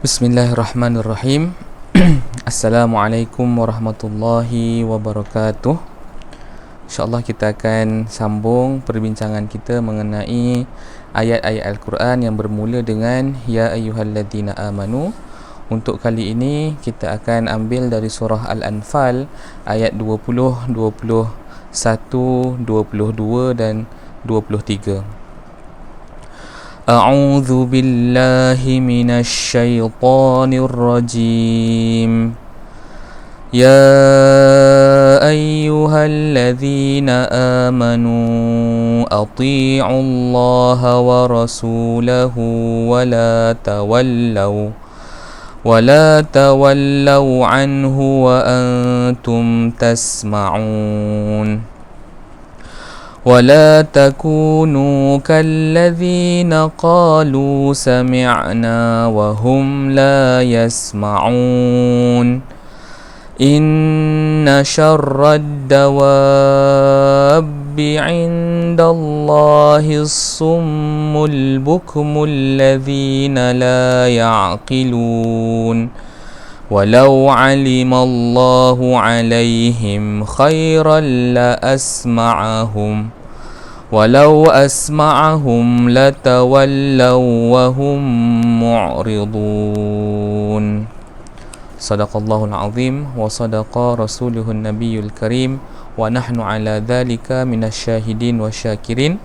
Bismillahirrahmanirrahim. Assalamualaikum warahmatullahi wabarakatuh. InsyaAllah kita akan sambung perbincangan kita mengenai ayat-ayat Al-Quran yang bermula dengan Ya ayyuhalladzina amanu. Untuk kali ini kita akan ambil dari surah Al-Anfal ayat 20, 21, 22 dan 23. A'udzu billahi minasy syaithanir rajim. Ya ayyuhalladzina amanu athi'ullaha wa rasulahu wa la tawallaw anhu wa antum tasma'un. ولا تكونوا كالذين قالوا سمعنا وهم لا يسمعون إن شر الدواب عند الله الصم البكم الذين لا يعقلون ولو علم الله عليهم خيرا لأسمعهم ولو أسمعهم لتولوا وهم معرضون صدق الله العظيم وصدق رسوله النبي الكريم ونحن على ذلك من الشاهدين والشاكرين.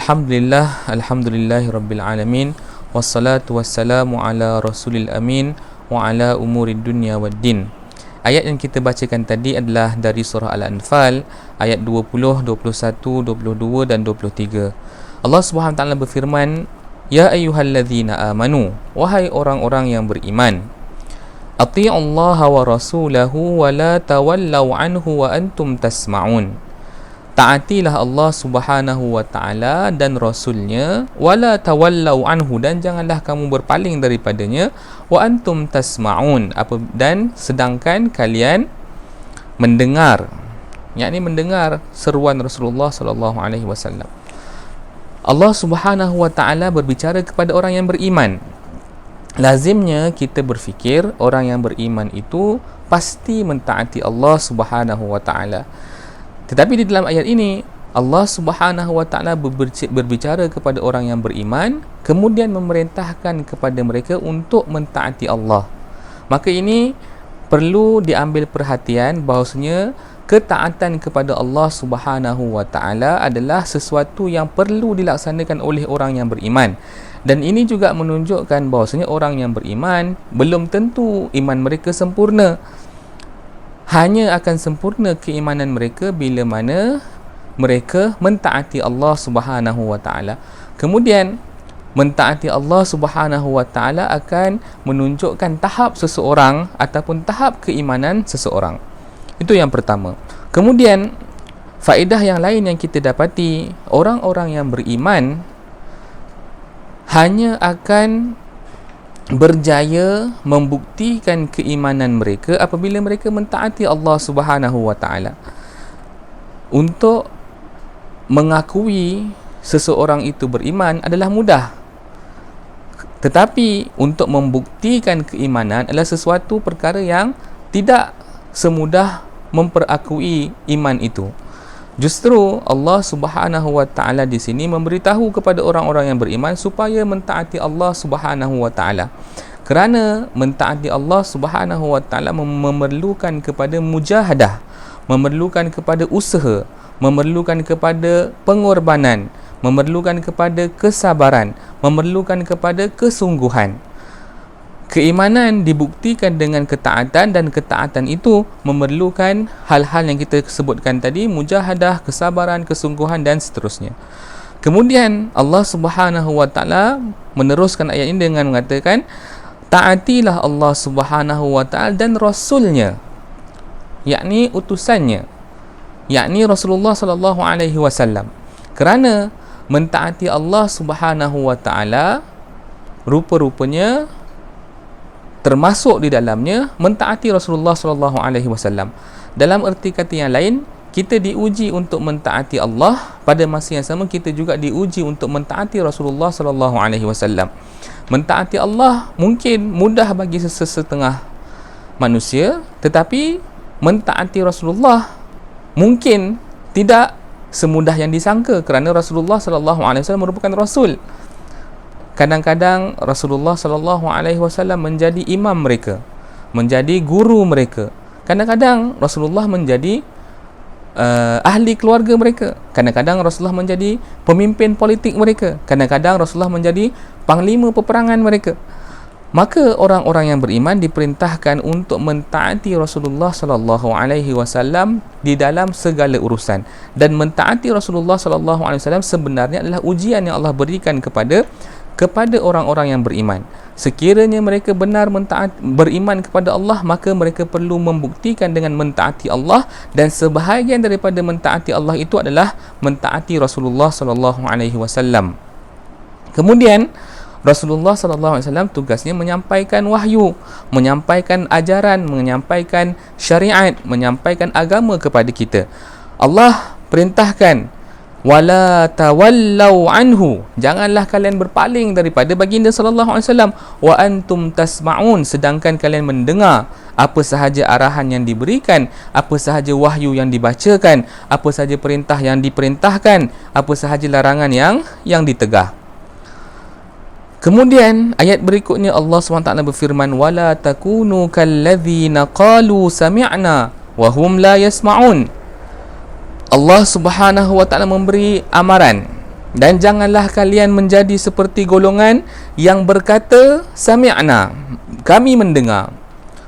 Alhamdulillah Rabbil Alamin. Wassalatu wassalamu ala rasulil amin wa ala umurid dunya waddin. Ayat yang kita bacakan tadi adalah dari surah Al-Anfal ayat 20, 21, 22 dan 23. Allah Subhanahu wa taala berfirman, Ya ayyuhalladzina amanu, wahai orang-orang yang beriman, athi'ullaha wa rasulahu wa la tawallaw anhu wa antum tasma'un. Taatilah Allah Subhanahu wa taala dan rasulnya, wala tawallaw anhu, dan janganlah kamu berpaling daripadanya, wa antum tasma'un, dan sedangkan kalian mendengar, yakni mendengar seruan Rasulullah sallallahu alaihi wasallam. Allah Subhanahu wa taala berbicara kepada orang yang beriman. Lazimnya kita berfikir orang yang beriman itu pasti mentaati Allah Subhanahu wa taala. Tetapi di dalam ayat ini Allah Subhanahu wa taala berbicara kepada orang yang beriman, kemudian memerintahkan kepada mereka untuk mentaati Allah. Maka ini perlu diambil perhatian bahawasanya ketaatan kepada Allah Subhanahu wa taala adalah sesuatu yang perlu dilaksanakan oleh orang yang beriman. Dan ini juga menunjukkan bahawasanya orang yang beriman belum tentu iman mereka sempurna. Hanya akan sempurna keimanan mereka bila mana mereka mentaati Allah Subhanahu wa taala. Kemudian mentaati Allah Subhanahu wa taala akan menunjukkan tahap seseorang ataupun tahap keimanan seseorang. Itu yang pertama. Kemudian faedah yang lain yang kita dapati, orang-orang yang beriman hanya akan berjaya membuktikan keimanan mereka apabila mereka mentaati Allah Subhanahu wa taala. Untuk mengakui seseorang itu beriman adalah mudah. Tetapi untuk membuktikan keimanan adalah sesuatu perkara yang tidak semudah memperakui iman itu. Justru Allah Subhanahu wa taala di sini memberitahu kepada orang-orang yang beriman supaya mentaati Allah Subhanahu wa taala. Kerana mentaati Allah Subhanahu wa taala memerlukan kepada mujahadah, memerlukan kepada usaha, memerlukan kepada pengorbanan, memerlukan kepada kesabaran, memerlukan kepada kesungguhan. Keimanan dibuktikan dengan ketaatan, dan ketaatan itu memerlukan hal-hal yang kita sebutkan tadi, mujahadah, kesabaran, kesungguhan dan seterusnya. Kemudian Allah Subhanahu wa taala meneruskan ayat ini dengan mengatakan, taatilah Allah Subhanahu wa taala dan rasulnya, yakni utusannya, yakni Rasulullah sallallahu alaihi wasallam. Kerana mentaati Allah Subhanahu wa taala rupa-rupanya termasuk di dalamnya mentaati Rasulullah sallallahu alaihi wasallam. Dalam erti kata yang lain, kita diuji untuk mentaati Allah, pada masa yang sama kita juga diuji untuk mentaati Rasulullah sallallahu alaihi wasallam. Mentaati Allah mungkin mudah bagi sesetengah manusia, tetapi mentaati Rasulullah mungkin tidak semudah yang disangka, kerana Rasulullah sallallahu alaihi wasallam merupakan rasul. Kadang-kadang Rasulullah sallallahu alaihi wasallam menjadi imam mereka, menjadi guru mereka. Kadang-kadang Rasulullah menjadi ahli keluarga mereka. Kadang-kadang Rasulullah menjadi pemimpin politik mereka. Kadang-kadang Rasulullah menjadi panglima peperangan mereka. Maka orang-orang yang beriman diperintahkan untuk mentaati Rasulullah sallallahu alaihi wasallam di dalam segala urusan. Dan mentaati Rasulullah sallallahu alaihi wasallam sebenarnya adalah ujian yang Allah berikan kepada orang-orang yang beriman. Sekiranya mereka benar beriman kepada Allah, maka mereka perlu membuktikan dengan mentaati Allah, dan sebahagian daripada mentaati Allah itu adalah mentaati Rasulullah sallallahu alaihi wasallam. Kemudian Rasulullah sallallahu alaihi wasallam tugasnya menyampaikan wahyu, menyampaikan ajaran, menyampaikan syariat, menyampaikan agama kepada kita. Allah perintahkan, wala tawallau anhu, janganlah kalian berpaling daripada baginda sallallahu alaihi wasallam, wa antum tasma'un, sedangkan kalian mendengar apa sahaja arahan yang diberikan, apa sahaja wahyu yang dibacakan, apa sahaja perintah yang diperintahkan, apa sahaja larangan yang ditegah. Kemudian ayat berikutnya Allah SWT berfirman, wala takunu kalladzina qalu sami'na wa hum la yasma'un. Allah Subhanahu wa taala memberi amaran, dan janganlah kalian menjadi seperti golongan yang berkata sami'na, kami mendengar,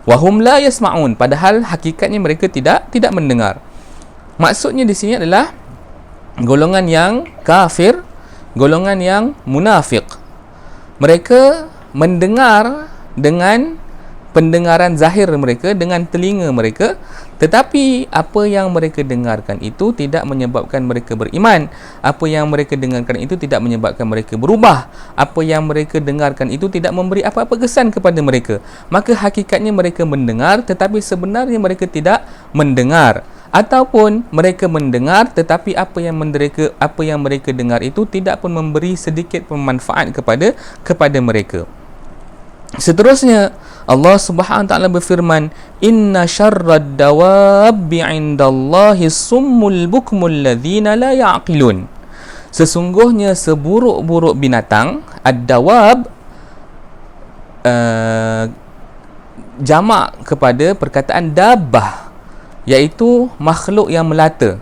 wa hum la yasma'un, padahal hakikatnya mereka tidak mendengar. Maksudnya di sini adalah golongan yang kafir, golongan yang munafik. Mereka mendengar dengan pendengaran zahir mereka, dengan telinga mereka, tetapi apa yang mereka dengarkan itu tidak menyebabkan mereka beriman. Apa yang mereka dengarkan itu tidak menyebabkan mereka berubah. Apa yang mereka dengarkan itu tidak memberi apa-apa kesan kepada mereka. Maka hakikatnya mereka mendengar, tetapi sebenarnya mereka tidak mendengar. Ataupun mereka mendengar, tetapi apa yang mereka dengar itu tidak pun memberi sedikit pun manfaat kepada mereka. Seterusnya Allah Subhanahu wa taala berfirman, inna syarrad dawabbi 'indallahi summul bukmul ladzina la ya'qilun. Sesungguhnya seburuk-buruk binatang, ad-dawab jamak kepada perkataan dabbah, iaitu makhluk yang melata.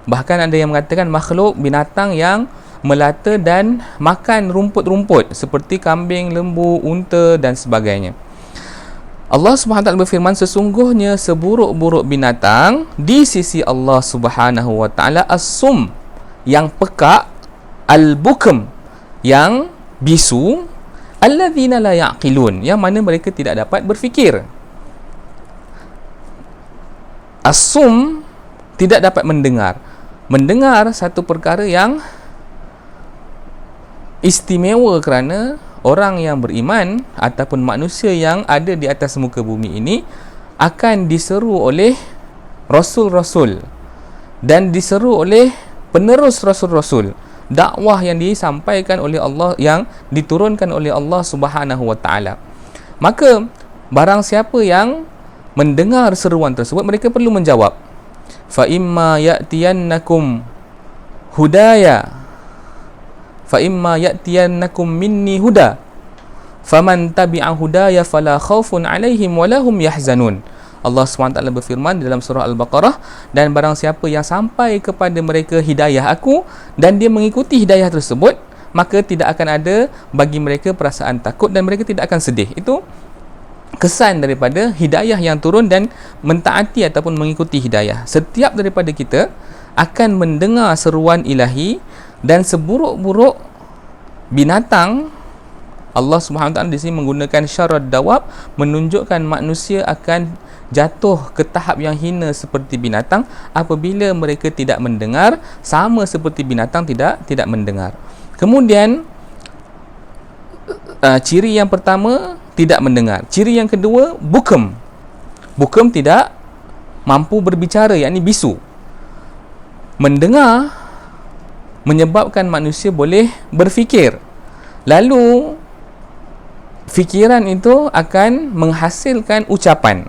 Bahkan ada yang mengatakan makhluk binatang yang melata dan makan rumput-rumput seperti kambing, lembu, unta dan sebagainya. Allah Subhanahu wa taala berfirman, sesungguhnya seburuk-buruk binatang di sisi Allah Subhanahu wa taala as-sum, yang pekak, al-bukm, yang bisu, alladzina la yaqilun, yang mana mereka tidak dapat berfikir. As-sum tidak dapat mendengar. Mendengar satu perkara yang istimewa, kerana orang yang beriman ataupun manusia yang ada di atas muka bumi ini akan diseru oleh rasul-rasul dan diseru oleh penerus rasul-rasul. Dakwah yang disampaikan oleh Allah, yang diturunkan oleh Allah Subhanahu wa taala. Maka barang siapa yang mendengar seruan tersebut, mereka perlu menjawab, fa imma ya'tiyannakum hudaya fa imma ya'tiyannakum minni huda faman tabi'a hudaya fala khaufun 'alaihim wa lahum yahzanun. Allah SWT berfirman dalam surah Al-Baqarah, dan barang siapa yang sampai kepada mereka hidayah aku dan dia mengikuti hidayah tersebut, maka tidak akan ada bagi mereka perasaan takut dan mereka tidak akan sedih. Itu kesan daripada hidayah yang turun dan mentaati ataupun mengikuti hidayah. Setiap daripada kita akan mendengar seruan ilahi, dan seburuk-buruk binatang, Allah Subhanahu wa taala di sini menggunakan syarrad dawab, menunjukkan manusia akan jatuh ke tahap yang hina seperti binatang apabila mereka tidak mendengar, sama seperti binatang tidak mendengar. Kemudian ciri yang pertama tidak mendengar. Ciri yang kedua, bukum tidak mampu berbicara, yakni bisu. mendengar menyebabkan manusia boleh berfikir. Lalu fikiran itu akan menghasilkan ucapan.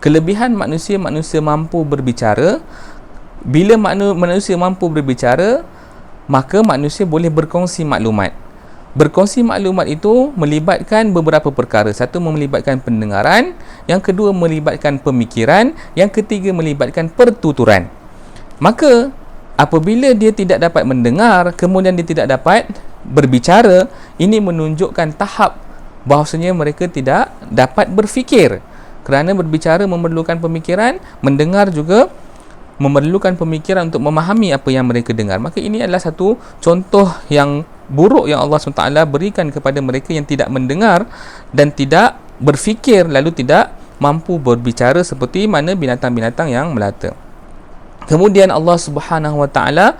Kelebihan manusia mampu berbicara. Bila manusia mampu berbicara, maka manusia boleh berkongsi maklumat. Berkongsi maklumat itu melibatkan beberapa perkara. Satu, melibatkan pendengaran. Yang kedua, melibatkan pemikiran. Yang ketiga, melibatkan pertuturan. Maka apabila dia tidak dapat mendengar, kemudian dia tidak dapat berbicara, ini menunjukkan tahap bahawasanya mereka tidak dapat berfikir. Kerana berbicara memerlukan pemikiran, mendengar juga memerlukan pemikiran untuk memahami apa yang mereka dengar. Maka ini adalah satu contoh yang buruk yang Allah SWT berikan kepada mereka yang tidak mendengar dan tidak berfikir, lalu tidak mampu berbicara seperti mana binatang-binatang yang melata. Kemudian Allah Subhanahu wa taala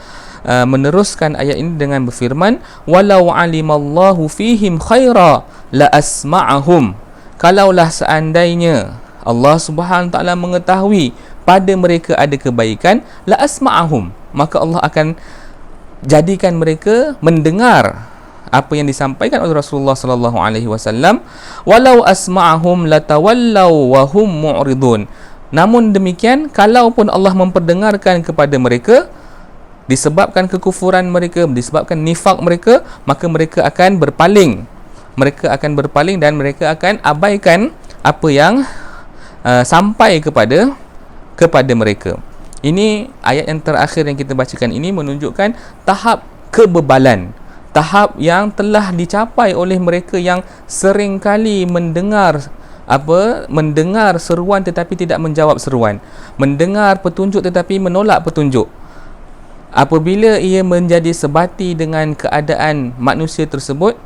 meneruskan ayat ini dengan berfirman, walau alimallahu fihim khaira la asma'ahum. Kalaulah seandainya Allah Subhanahu wa taala mengetahui pada mereka ada kebaikan, la asma'ahum, maka Allah akan jadikan mereka mendengar apa yang disampaikan oleh Rasulullah sallallahu alaihi wasallam. Walau asma'ahum latawallaw wa hum mu'ridun. Namun demikian, kalaupun Allah memperdengarkan kepada mereka, disebabkan kekufuran mereka, disebabkan nifak mereka, maka mereka akan berpaling. Mereka akan berpaling dan mereka akan abaikan apa yang sampai kepada mereka. Ini ayat yang terakhir yang kita bacakan ini menunjukkan tahap kebebalan, tahap yang telah dicapai oleh mereka yang seringkali mendengar seruan tetapi tidak menjawab seruan, mendengar petunjuk tetapi menolak petunjuk. Apabila ia menjadi sebati dengan keadaan manusia tersebut,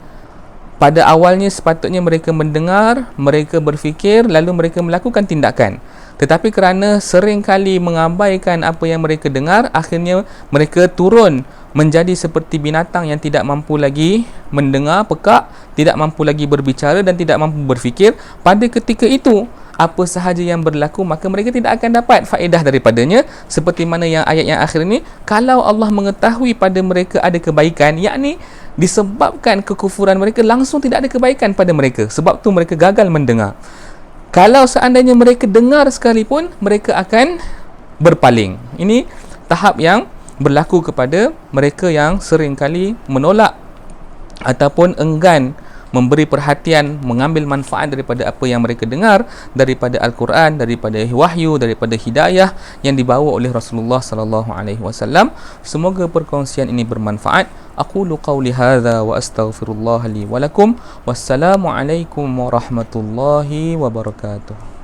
pada awalnya sepatutnya mereka mendengar, mereka berfikir, lalu mereka melakukan tindakan. Tetapi kerana seringkali mengabaikan apa yang mereka dengar, akhirnya mereka turun menjadi seperti binatang yang tidak mampu lagi mendengar, pekak, tidak mampu lagi berbicara dan tidak mampu berfikir. Pada ketika itu, apa sahaja yang berlaku, maka mereka tidak akan dapat faedah daripadanya. Seperti mana yang ayat yang akhir ini, kalau Allah mengetahui pada mereka ada kebaikan, yakni disebabkan kekufuran mereka, langsung tidak ada kebaikan pada mereka. Sebab tu mereka gagal mendengar. Kalau seandainya mereka dengar sekalipun, mereka akan berpaling. Ini tahap yang berlaku kepada mereka yang seringkali menolak ataupun enggan memberi perhatian, mengambil manfaat daripada apa yang mereka dengar, daripada Al-Quran, daripada wahyu, daripada hidayah yang dibawa oleh Rasulullah sallallahu alaihi wasallam. Semoga perkongsian ini bermanfaat. Aqulu qawli hadza wa astaghfirullah li wa lakum. Wassalamu alaikum warahmatullahi wabarakatuh.